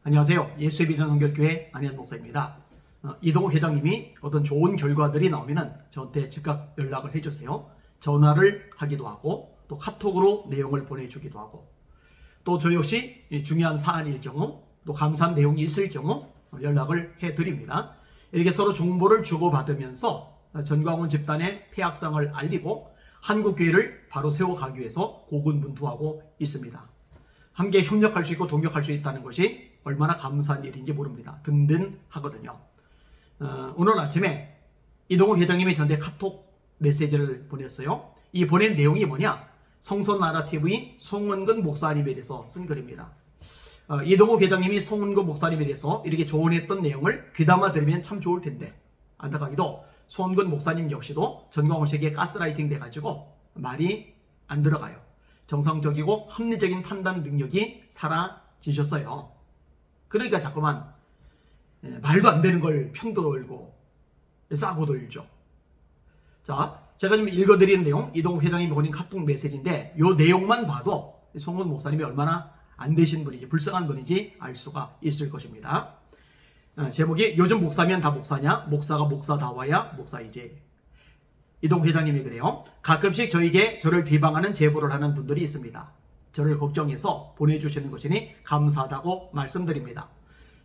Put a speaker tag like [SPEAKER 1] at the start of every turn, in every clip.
[SPEAKER 1] 안녕하세요. 예수의 비전 선교교회 안현 목사입니다. 이동욱 회장님이 어떤 좋은 결과들이 나오면 저한테 즉각 연락을 해주세요. 전화를 하기도 하고 또 카톡으로 내용을 보내주기도 하고 또 저 역시 중요한 사안일 경우 또 감사한 내용이 있을 경우 연락을 해드립니다. 이렇게 서로 정보를 주고받으면서 전광훈 집단의 폐악성을 알리고 한국교회를 바로 세워가기 위해서 고군분투하고 있습니다. 함께 협력할 수 있고 동역할 수 있다는 것이 얼마나 감사한 일인지 모릅니다. 든든하거든요. 오늘 아침에 이동욱 회장님이 저한테 카톡 메시지를 보냈어요. 이 보낸 내용이 뭐냐? 성서나라TV 송은근 목사님에 대해서 쓴 글입니다. 이동욱 회장님이 송은근 목사님에 대해서 이렇게 조언했던 내용을 귀담아 들으면 참 좋을 텐데 안타깝게도 송은근 목사님 역시도 전광훈 씨에게 가스라이팅 돼가지고 말이 안 들어가요. 정상적이고 합리적인 판단 능력이 사라지셨어요. 그러니까 자꾸만 말도 안 되는 걸 편들고 싸고 돌죠. 자, 제가 지금 읽어드리는 내용, 이동욱 회장님이 보낸 카톡 메시지인데 이 내용만 봐도 송은 목사님이 얼마나 안 되신 분인지, 불쌍한 분인지 알 수가 있을 것입니다. 제목이 요즘 목사면 다 목사냐? 목사가 목사다워야 목사이지. 이동욱 회장님이 그래요. 가끔씩 저에게 저를 비방하는 제보를 하는 분들이 있습니다. 저를 걱정해서 보내주시는 것이니 감사하다고 말씀드립니다.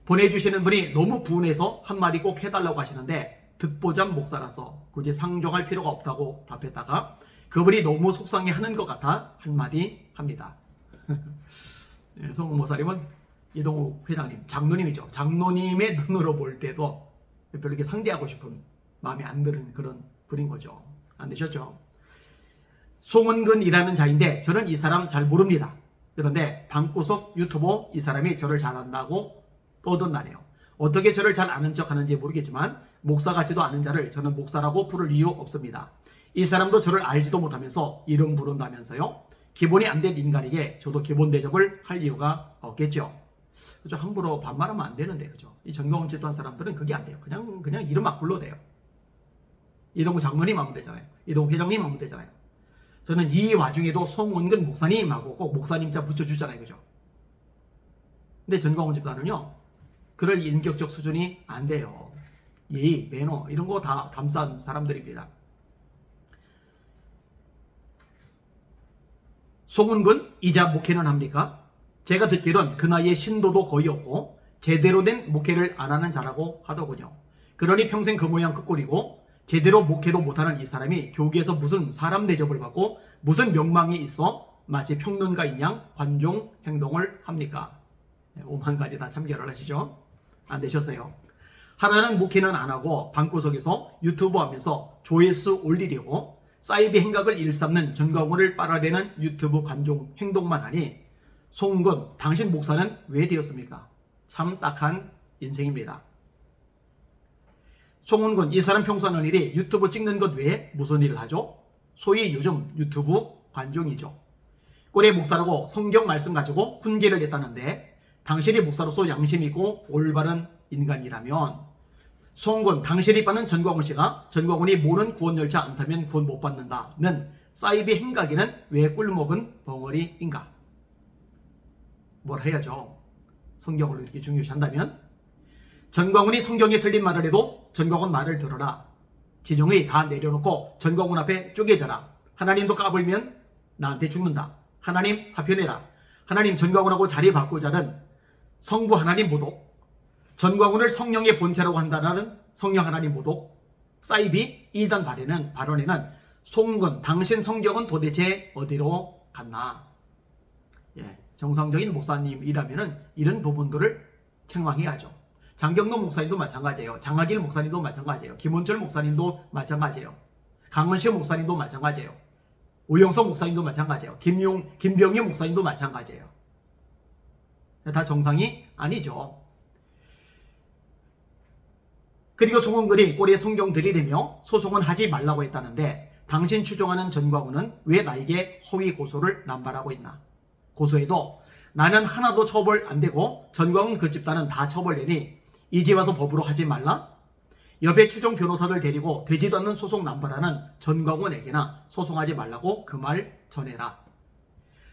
[SPEAKER 1] 보내주시는 분이 너무 분해서 한마디 꼭 해달라고 하시는데 듣보잡 목사라서 굳이 상종할 필요가 없다고 답했다가 그분이 너무 속상해하는 것 같아 한마디 합니다. 송은 목사님은 이동욱 회장님, 장로님이죠. 장로님의 눈으로 볼 때도 별로 이렇게 상대하고 싶은 마음이 안 드는 그런 분인 거죠. 안 되셨죠? 송은근이라는 자인데 저는 이 사람 잘 모릅니다. 그런데 방구석 유튜버 이 사람이 저를 잘 안다고 떠든다네요. 어떻게 저를 잘 아는 척 하는지 모르겠지만 목사 같지도 않은 자를 저는 목사라고 부를 이유 없습니다. 이 사람도 저를 알지도 못하면서 이름 부른다면서요. 기본이 안 된 인간에게 저도 기본 대접을 할 이유가 없겠죠. 그죠? 함부로 반말하면 안 되는데, 그죠? 이 전광훈 집단 사람들은 그게 안 돼요. 그냥 이름 막 불러도 돼요. 이동욱 장로님 하면 되잖아요. 이동욱 회장님 하면 되잖아요. 저는 이 와중에도 송은근 목사님하고 꼭 목사님 자 붙여주잖아요. 그죠? 근데 전광훈 집단은요, 그럴 인격적 수준이 안 돼요. 예의, 매너, 이런 거 다 담싼 사람들입니다. 송은근, 이자 목회는 합니까? 제가 듣기론 그 나이에 신도도 거의 없고 제대로 된 목회를 안 하는 자라고 하더군요. 그러니 평생 그 모양 그 꼴이고 제대로 목회도 못하는 이 사람이 교계에서 무슨 사람 대접을 받고 무슨 명망이 있어 마치 평론가인 양 관종 행동을 합니까? 5만 가지 다 참결을 하시죠? 안 되셨어요. 하나는 목회는 안 하고 방구석에서 유튜브 하면서 조회수 올리려고 사이비 행각을 일삼는 전광훈을 빨아대는 유튜브 관종 행동만 하니 송은근, 당신 목사는 왜 되었습니까? 참 딱한 인생입니다. 송은근, 이 사람 평소 하는 일이 유튜브 찍는 것 외에 무슨 일을 하죠? 소위 요즘 유튜브 관종이죠. 꼴의 목사라고 성경 말씀 가지고 훈계를 냈다는데 당신이 목사로서 양심 있고 올바른 인간이라면 송은근, 당신이 빠는 전광훈 씨가 전광훈이 모는 구원열차 안 타면 구원 못 받는다는 사이비 행각에는 왜 꿀먹은 벙어리인가? 뭘 해야죠? 성경을 이렇게 중요시한다면 전광훈이 성경에 틀린 말을 해도 전광훈 말을 들어라. 지정의 다 내려놓고 전광훈 앞에 쪼개져라. 하나님도 까불면 나한테 죽는다. 하나님 사표내라. 하나님 전광훈하고 자리 바꾸자는 성부 하나님 모독, 전광훈을 성령의 본체라고 한다는 성령 하나님 모독, 사이비 이단 발언에는 송은근, 당신 성경은 도대체 어디로 갔나? 정상적인 목사님이라면 이런 부분들을 책망해야죠. 장경록 목사님도 마찬가지예요. 장하길 목사님도 마찬가지예요. 김원철 목사님도 마찬가지예요. 강은식 목사님도 마찬가지예요. 오영석 목사님도 마찬가지예요. 김병희 목사님도 마찬가지예요. 다 정상이 아니죠. 그리고 송은근이 꼬리에 성경 들이대며 소송은 하지 말라고 했다는데 당신 추종하는 전광훈은 왜 나에게 허위 고소를 남발하고 있나? 고소해도 나는 하나도 처벌 안 되고 전광훈 그 집단은 다 처벌되니 이제 와서 법으로 하지 말라? 옆에 추종 변호사들 데리고 되지도 않는 소송 남발하는 전광훈에게나 소송하지 말라고 그 말 전해라.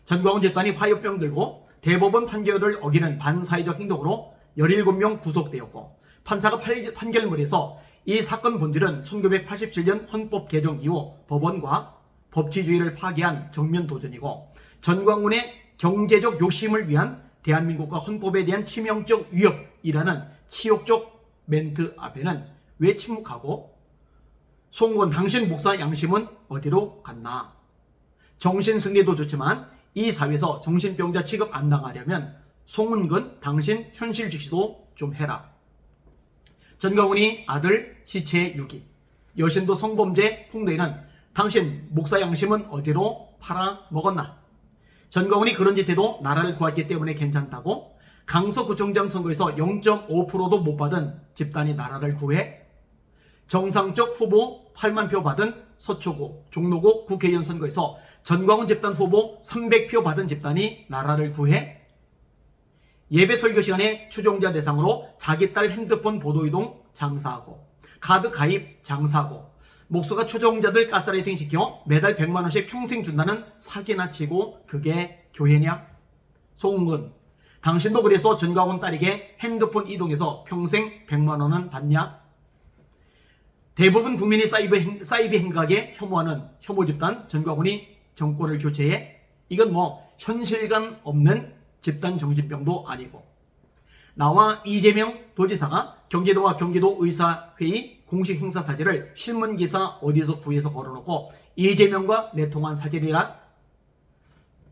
[SPEAKER 1] 전광훈 집단이 화요병 들고 대법원 판결을 어기는 반사회적 행동으로 17명 구속되었고 판사가 판결문에서 이 사건 본질은 1987년 헌법 개정 이후 법원과 법치주의를 파괴한 정면 도전이고 전광훈의 경제적 욕심을 위한 대한민국과 헌법에 대한 치명적 위협이라는 치욕적 멘트 앞에는 왜 침묵하고 송건 당신 목사 양심은 어디로 갔나? 정신승리도 좋지만 이 사회에서 정신병자 취급 안 당하려면 송은근 당신 현실주시도 좀 해라. 전광훈이 아들 시체의 유기, 여신도 성범죄 폭로에는 당신 목사 양심은 어디로 팔아먹었나? 전광훈이 그런 짓 해도 나라를 구했기 때문에 괜찮다고 강서구청장 선거에서 0.5%도 못 받은 집단이 나라를 구해? 정상적 후보 8만 표 받은 서초구, 종로구 국회의원 선거에서 전광훈 집단 후보 300표 받은 집단이 나라를 구해? 예배 설교 시간에 추종자 대상으로 자기 딸 핸드폰 보도이동 장사하고 카드 가입 장사하고 목수가 추종자들 가스라이팅 시켜 매달 100만 원씩 평생 준다는 사기나 치고 그게 교회냐? 송은근, 당신도 그래서 전광훈 딸에게 핸드폰 이동해서 평생 100만 원은 받냐? 대부분 국민이 사이비 행각에 혐오하는 혐오 집단 전광훈이 정권을 교체해? 이건 뭐 현실감 없는 집단 정신병도 아니고 나와 이재명 도지사가 경기도와 경기도의사회의 공식 행사 사진을 신문기사 어디서 구해서 걸어놓고 이재명과 내통한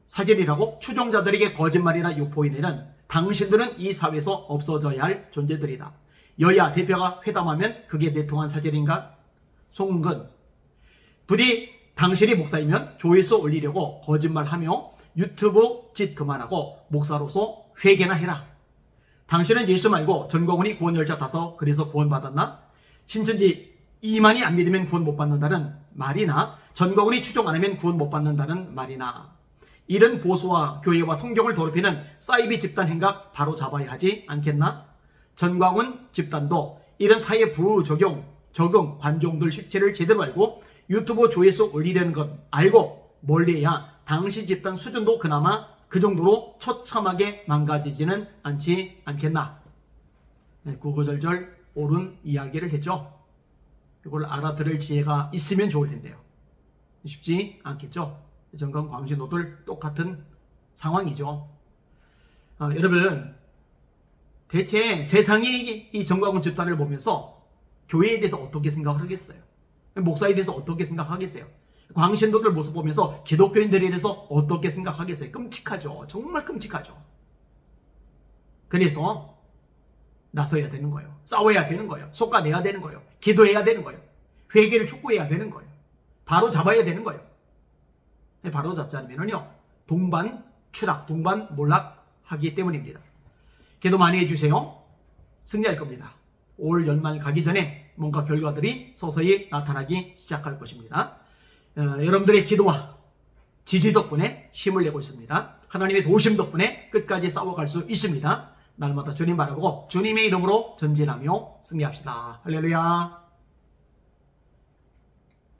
[SPEAKER 1] 사진이라고 추종자들에게 거짓말이나 유포인에는 당신들은 이 사회에서 없어져야 할 존재들이다. 여야 대표가 회담하면 그게 내통한 사진인가? 송은근, 부디 당신이 목사이면 조회수 올리려고 거짓말하며 유튜브 짓 그만하고 목사로서 회개나 해라. 당신은 예수 말고 전광훈이 구원 열차 타서 그래서 구원받았나? 신천지 이만이 안 믿으면 구원 못 받는다는 말이나 전광훈이 추종 안 하면 구원 못 받는다는 말이나 이런 보수와 교회와 성경을 더럽히는 사이비 집단 행각 바로 잡아야 하지 않겠나? 전광훈 집단도 이런 사회 부적용, 적응, 관종들 실체를 제대로 알고 유튜브 조회수 올리려는 것 알고 멀리해야 당시 집단 수준도 그나마 그 정도로 처참하게 망가지지는 않지 않겠나? 네, 구구절절 옳은 이야기를 했죠. 이걸 알아들을 지혜가 있으면 좋을 텐데요. 쉽지 않겠죠. 전광 광신도들 똑같은 상황이죠. 여러분, 대체 세상이 이 전광훈 집단을 보면서 교회에 대해서 어떻게 생각을 하겠어요? 목사에 대해서 어떻게 생각하겠어요? 광신도들 모습 보면서 기독교인들에 대해서 어떻게 생각하겠어요? 끔찍하죠. 정말 끔찍하죠. 그래서 나서야 되는 거예요. 싸워야 되는 거예요. 솎아내야 되는 거예요. 기도해야 되는 거예요. 회개를 촉구해야 되는 거예요. 바로 잡아야 되는 거예요. 바로 잡지 않으면요 동반 추락, 동반 몰락하기 때문입니다. 기도 많이 해주세요. 승리할 겁니다. 올 연말 가기 전에 뭔가 결과들이 서서히 나타나기 시작할 것입니다. 여러분들의 기도와 지지 덕분에 힘을 내고 있습니다. 하나님의 도우심 덕분에 끝까지 싸워갈 수 있습니다. 날마다 주님 바라보고 주님의 이름으로 전진하며 승리합시다. 할렐루야.